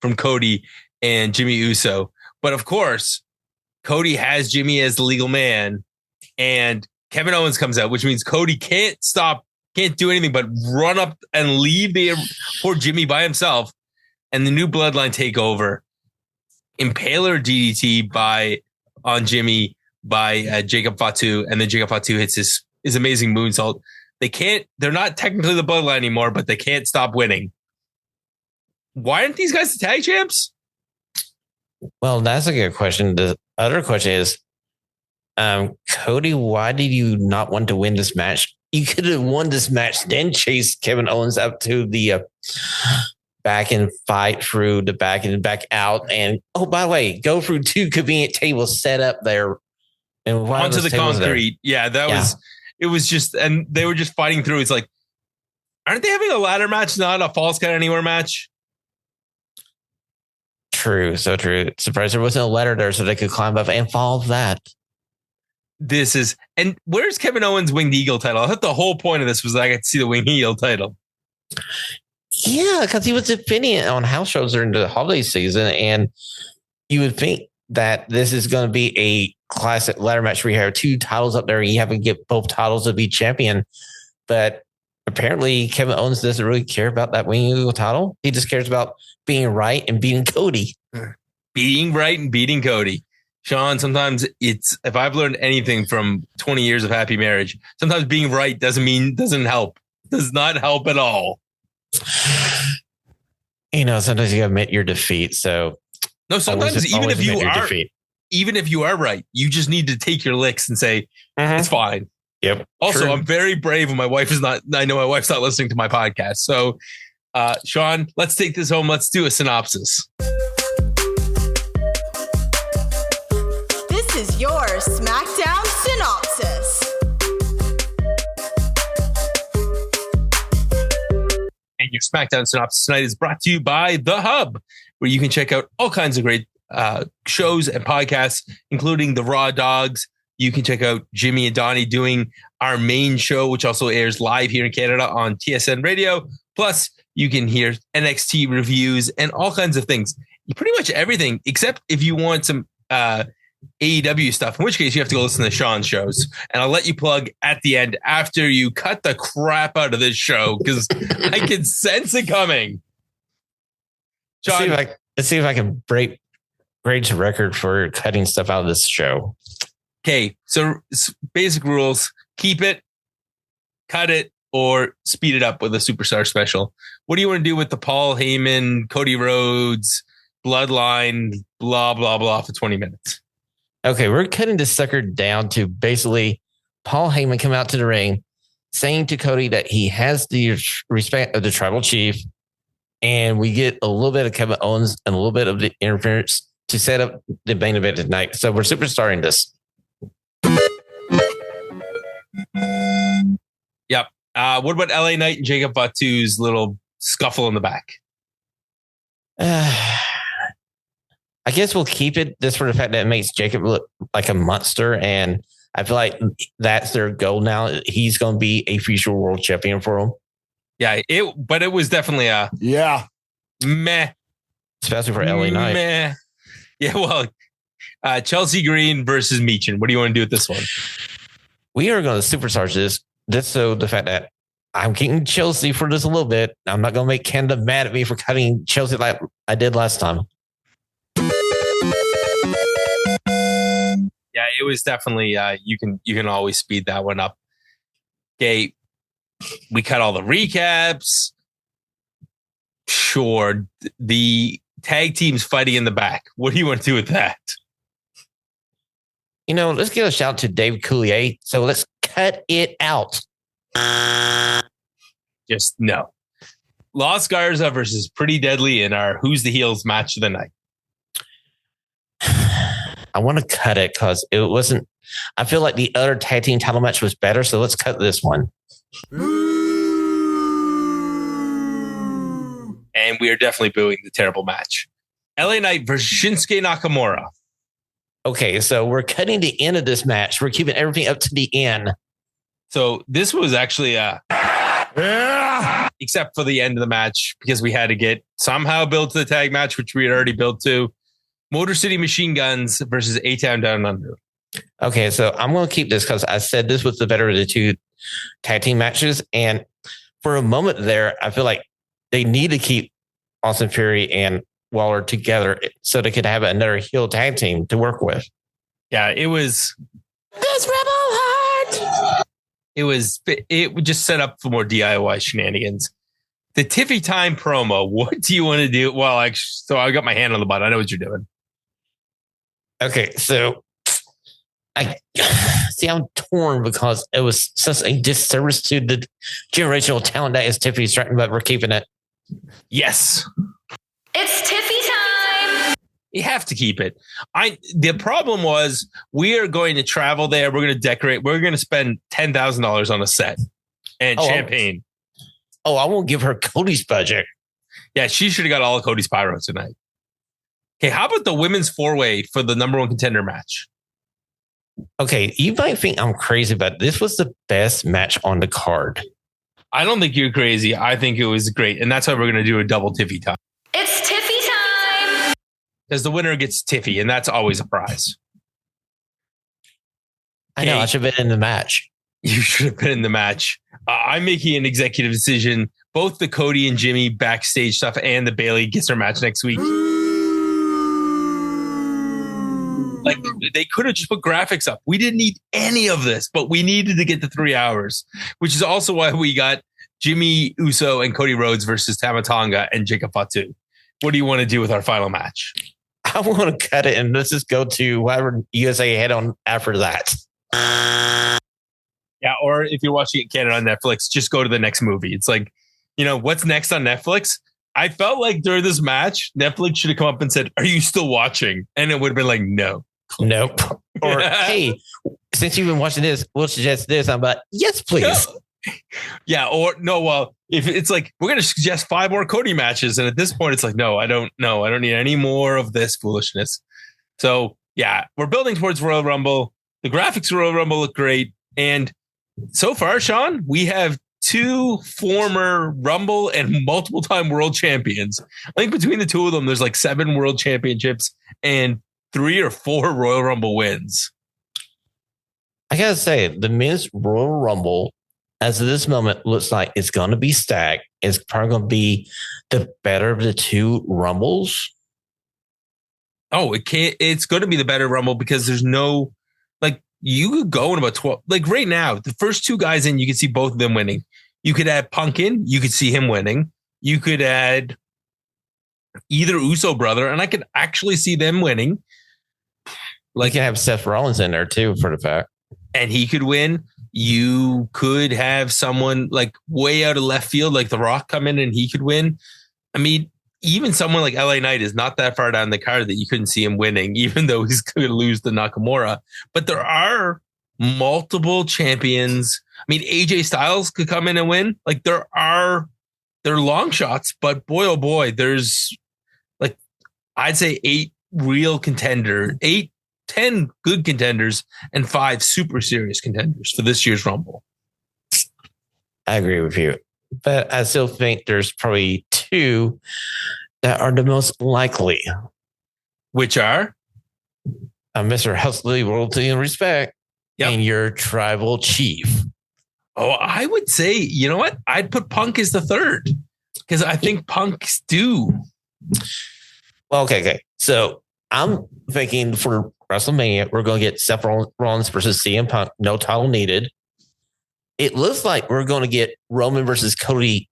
from Cody and Jimmy Uso. But of course, Cody has Jimmy as the legal man, and Kevin Owens comes out, which means Cody can't do anything but run up and leave the poor Jimmy by himself. And the new Bloodline take over. Impaler DDT on Jimmy by Jacob Fatu, and then Jacob Fatu hits his amazing moonsault. They're not technically the Bloodline anymore, but they can't stop winning. Why aren't these guys the tag champs? Well, that's a good question. The other question is, Cody, why did you not want to win this match? You could have won this match, then chased Kevin Owens up to the back and fight through the back and back out. And, oh, by the way, go through 2 convenient tables set up there. And onto the concrete. Yeah, it was just, and they were just fighting through. It's like, aren't they having a ladder match, not a Falls Count Anywhere match? True. So true. Surprised there wasn't a ladder there so they could climb up and follow that. And where's Kevin Owens' Winged Eagle title? I thought the whole point of this was I got to see the Winged Eagle title. Yeah, because he was defending it on house shows during the holiday season. And you would think that this is going to be a classic ladder match where you have 2 titles up there and you have to get both titles to be champion. But apparently Kevin Owens doesn't really care about that Winged Eagle title. He just cares about being right and beating Cody. Being right and beating Cody. Sean, sometimes if I've learned anything from 20 years of happy marriage, sometimes being right doesn't help. Does not help at all. Sometimes you admit your defeat. So no, sometimes even if you are right, you just need to take your licks and say, it's fine. Yep. Also, true. I'm very brave when I know my wife's not listening to my podcast. So, Sean, let's take this home. Let's do a synopsis. This is your SmackDown synopsis. And your SmackDown synopsis tonight is brought to you by The Hub, where you can check out all kinds of great shows and podcasts, including the Raw Dogs. You can check out Jimmy and Donnie doing our main show, which also airs live here in Canada on TSN Radio. Plus, you can hear NXT reviews and all kinds of things. Pretty much everything, except if you want some AEW stuff, in which case you have to go listen to Sean's shows. And I'll let you plug at the end after you cut the crap out of this show, because I can sense it coming. Sean, let's see if I can break Grade's record for cutting stuff out of this show. Okay, so basic rules: keep it, cut it, or speed it up with a superstar special. What do you want to do with the Paul Heyman, Cody Rhodes, Bloodline, blah, blah, blah for 20 minutes? Okay, we're cutting this sucker down to basically Paul Heyman come out to the ring saying to Cody that he has the respect of the tribal chief, and we get a little bit of Kevin Owens and a little bit of the interference to set up the main event tonight. So we're superstarring this. Yep. What about LA Knight and Jacob Fatu's little scuffle in the back? I guess we'll keep it just for the fact that it makes Jacob look like a monster. And I feel like that's their goal now. He's going to be a future world champion for them. Yeah, but it was definitely a meh. Especially for LA Knight. Meh. Yeah, well, Chelsea Green versus Meechin. What do you want to do with this one? We are going to supercharge this. Just so the fact that I'm keeping Chelsea for this a little bit. I'm not going to make Canada mad at me for cutting Chelsea like I did last time. Yeah, it was definitely you can always speed that one up. Okay, we cut all the recaps. Sure, the tag teams fighting in the back. What do you want to do with that? Let's give a shout out to Dave Coulier. So let's cut it out. Just no. Los Garza versus Pretty Deadly in our Who's the Heels match of the night. I want to cut it because it wasn't. I feel like the other tag team title match was better. So let's cut this one. And we are definitely booing the terrible match. LA Knight versus Shinsuke Nakamura. Okay, so we're cutting the end of this match. We're keeping everything up to the end. So this was actually except for the end of the match, because we had to get somehow built to the tag match, which we had already built to. Motor City Machine Guns versus A-Town Down Under. Okay, so I'm going to keep this because I said this was the better of the two tag team matches. And for a moment there, I feel like they need to keep Austin Fury and Waller together so they could have another heel tag team to work with. Yeah, it was this Rebel Heart. It would just set up for more DIY shenanigans. The Tiffy Time promo. What do you want to do? Well, so I got my hand on the button. I know what you're doing. Okay, so I'm torn because it was such a disservice to the generational talent that is Tiffany Stratton, but we're keeping it. Yes. It's Tiffy time. You have to keep it. The problem was we are going to travel there. We're going to decorate. We're going to spend $10,000 on a set and champagne. I won't give her Cody's budget. Yeah, she should have got all of Cody's pyro tonight. Okay, how about the women's four-way for the number one contender match? Okay, you might think I'm crazy, but this was the best match on the card. I don't think you're crazy. I think it was great. And that's why we're going to do a double Tiffy time. It's Tiffy time. Because the winner gets Tiffy, and that's always a prize. I know, I should have been in the match. You should have been in the match. I'm making an executive decision. Both the Cody and Jimmy backstage stuff and the Bayley gets their match next week. Like, they could have just put graphics up. We didn't need any of this, but we needed to get to 3 hours, which is also why we got Jimmy Uso and Cody Rhodes versus Tama Tonga and Jacob Fatu. What do you want to do with our final match? I want to cut it and let's just go to whatever USA head on after that. Yeah, or if you're watching it Canada on Netflix, just go to the next movie. It's like, what's next on Netflix? I felt like during this match, Netflix should have come up and said, "Are you still watching?" And it would have been like, "No." Nope. Or, hey, since you've been watching this, we'll suggest this. I'm like, yes, please. Yeah. Or no, well, if it's like, we're going to suggest 5 more Cody matches. And at this point, it's like, no, I don't need any more of this foolishness. So yeah, we're building towards Royal Rumble. The graphics of Royal Rumble look great. And so far, Sean, we have 2 former Rumble and multiple time world champions. I think between the two of them, there's like 7 world championships and 3 or 4 Royal Rumble wins. I gotta say, the men's Royal Rumble, as of this moment, looks like it's going to be stacked. It's probably going to be the better of the 2 Rumbles. Oh, it can't. It's going to be the better Rumble because there's no, like, you could go in about 12. Like right now, the first two guys in, you could see both of them winning. You could add Punk in, you could see him winning. You could add either Uso brother, and I could actually see them winning. Like, you can have Seth Rollins in there too, for the fact. And he could win. You could have someone like way out of left field, like The Rock, come in and he could win. I mean, even someone like LA Knight is not that far down the card that you couldn't see him winning, even though he's going to lose to Nakamura. But there are multiple champions. I mean, AJ Styles could come in and win. Like they're long shots, but boy, oh boy, there's like, I'd say 10 good contenders and 5 super serious contenders for this year's Rumble. I agree with you, but I still think there's probably 2 that are the most likely. Which are? Mr. Hustler, Royalty, and Respect, yep, and your Tribal Chief. Oh, I would say, you know what? I'd put Punk as the third because I think Punk's due. Well, okay. So I'm thinking for WrestleMania, we're going to get Seth Rollins versus CM Punk, no title needed. It looks like we're going to get Roman versus Cody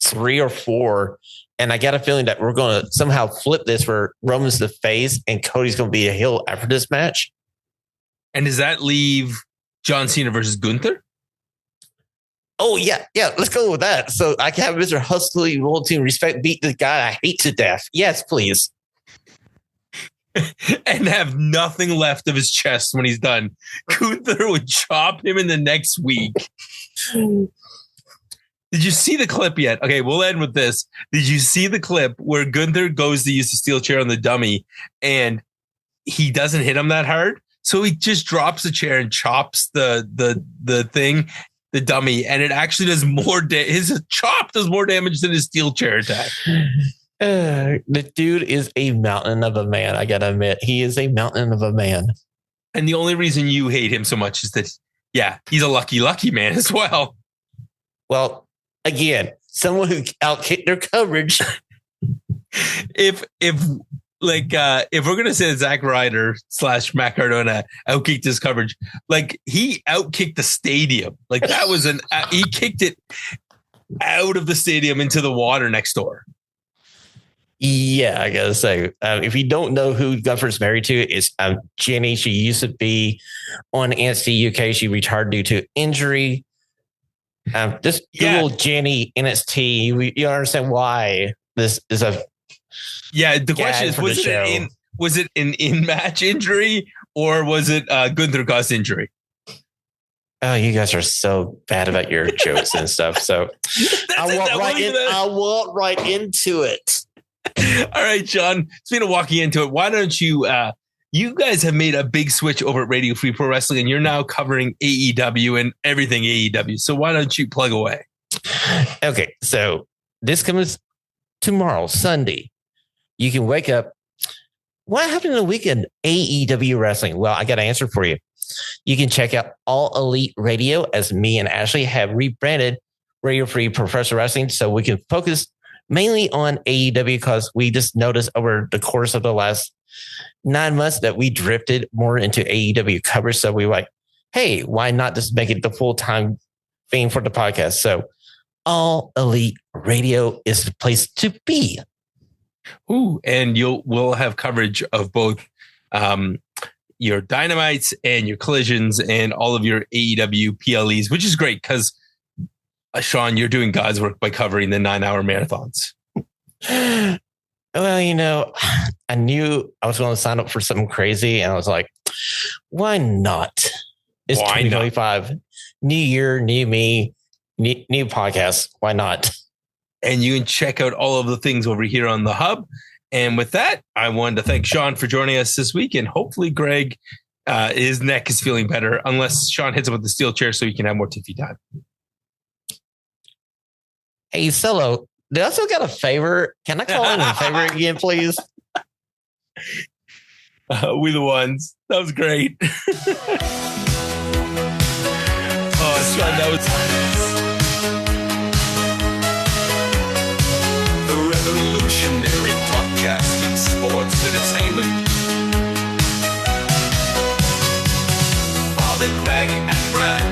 3 or 4. And I got a feeling that we're going to somehow flip this where Roman's the face and Cody's going to be a heel after this match. And does that leave John Cena versus Gunther? Oh, yeah. Let's go with that. So I can have Mr. Hustler, Royalty, and Respect beat the guy I hate to death. Yes, please. And have nothing left of his chest when he's done. Gunther would chop him in the next week. Did you see the clip yet? Okay, we'll end with this. Did you see the clip where Gunther goes to use the steel chair on the dummy and he doesn't hit him that hard? So he just drops the chair and chops the thing, the dummy, and it actually does more his chop does more damage than his steel chair attack. The dude is a mountain of a man. I gotta admit, he is a mountain of a man. And the only reason you hate him so much is that, yeah, he's a lucky man as well. Well, again, someone who outkicked their coverage. If we're gonna say Zack Ryder / Matt Cardona outkicked his coverage, like he outkicked the stadium. Like that was he kicked it out of the stadium into the water next door. Yeah, I gotta say, if you don't know who Gunther's married to, it's Jenny. She used to be on NXT UK. She retired due to injury. Just Google Jenny NXT. You understand why this is a The question is, was it an in-match injury or was it Gunther caused injury? Oh, you guys are so bad about your jokes and stuff. So I walk right into it. All right, Sean, speaking of walking into it, why don't you, you guys have made a big switch over at Radio Free Pro Wrestling and you're now covering AEW and everything AEW. So why don't you plug away? Okay. So this comes tomorrow, Sunday. You can wake up. What happened in the weekend? AEW wrestling. Well, I got an answer for you. You can check out All Elite Radio as me and Ashley have rebranded Radio Free Professional Wrestling so we can focus mainly on AEW because we just noticed over the course of the last 9 months that we drifted more into AEW coverage. So we were like, hey, why not just make it the full-time thing for the podcast? So All Elite Radio is the place to be. Ooh, and we'll have coverage of both your Dynamites and your Collisions and all of your AEW PLEs, which is great because Sean, you're doing God's work by covering the 9-hour marathons. Well, I knew I was going to sign up for something crazy, and I was like, why not? It's 2025, new year, new me, new podcast. Why not? And you can check out all of the things over here on the hub. And with that, I wanted to thank Sean for joining us this week. And hopefully Greg, his neck is feeling better, unless Sean hits him with the steel chair so he can have more TV time. Hey, Solo, do I still got a favor? Can I call in a favor again, please? We the ones. That was great. Oh, Sean, that was... revolutionary podcast in sports entertainment. Father Greg and Brad,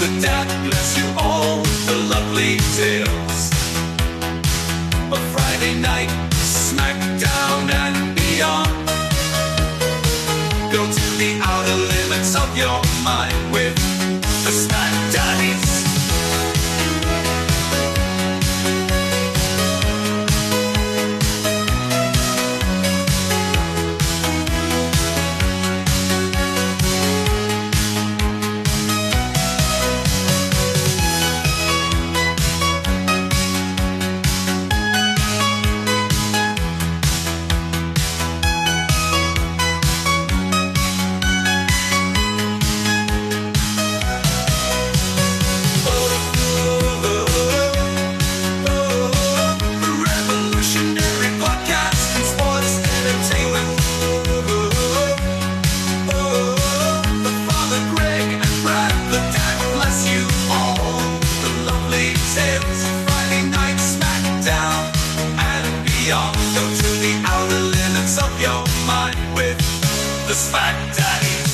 the dad bless you all, the lovely tales of Friday night, SmackDown and beyond. Go to the outer limits of your mind with the SmackDaddies. Friday night SmackDown and beyond. Go to the outer limits of your mind with the SmackDaddies.